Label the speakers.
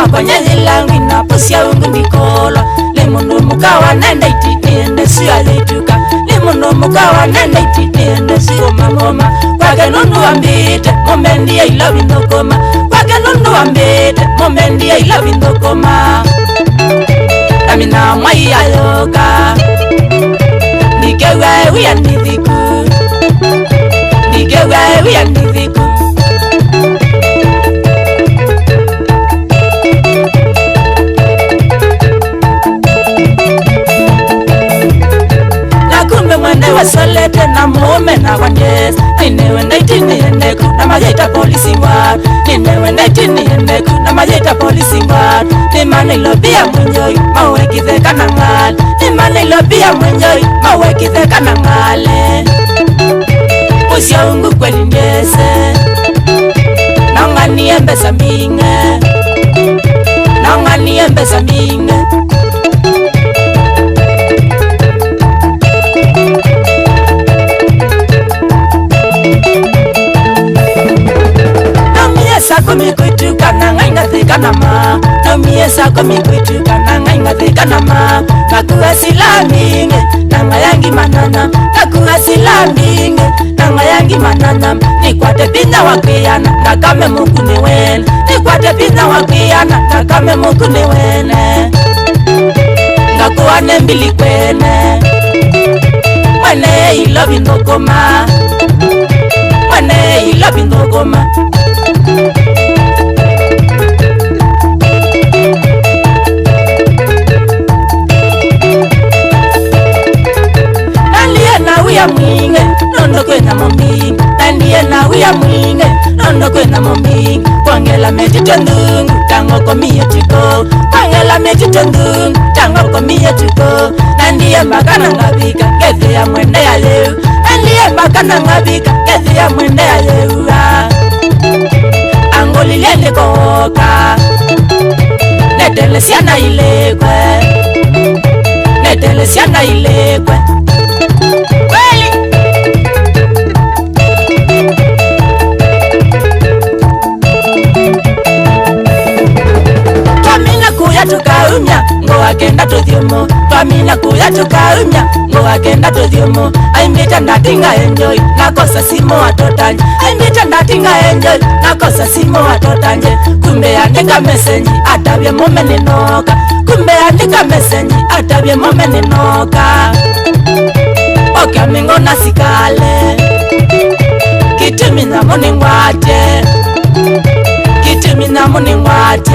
Speaker 1: makwanya zilangi na posia ungu mikolo le mundu mukawa nenda ititende siya lituka le mundu mukawa nenda ititende siyo mangoma kwake nundu wambite momendi ya ila windokoma kwake nundu wambite momendi ya ila windokoma Amina mwai ya yoka Nikewe wia nithiku Nikewe wia nithiku Nakumbe mwende wasolete na mume na wanjes Ninewe naitini endeku na majita polisi war Ninewe naitini endeku na majita polisi war Nimane ilobia mwenjoi mawe kitheka na ngal Nimane ilobia mwenjoi mawe kitheka na ngale Pusia ungu kweli ndese Naungani embesa minge Naungani embesa minge Sako mikwitu kana ngainga thikana ma Nomie sako mikwitu kana ngainga thikana ma Kakuwa silaminge nanga yangi manana Kakuwa silaminge nanga yangi manana Nikwate pinda wakiyana nakame mukune wene Nikwate pinda wakiyana nakame mukune wene Ngakuwa nembili kwene Mwene ilobi ndokoma Mwene ilobi ndokoma Uya mwinge, nondo kwena momingi Nandiye na uya mwinge, nondo kwena momingi Kwangela meji tendungu, tango komiye chiko Kwangela meji tendungu, tango komiye chiko Nandiye mbakana ngabika, kethi ya mwende ya leu Nandiye mbakana ngabika, kethi ya mwende ya leu Angoli lele koka Netele siana ilekwe Netele siana ilekwe Tukaumya ngoa kenda tudhiomo Twamina kuya tukaumya ngoa kenda tudhiomo Aimbita ndatinga enjoy nakosa simo watotanje Aimbita ndatinga enjoy nakosa simo watotanje Kumbe andika mesenji atabye momene noka Kumbe andika mesenji atabye momene noka Oka mingo nasikale Kitimi na moni ngwate Kitimi na moni ngwate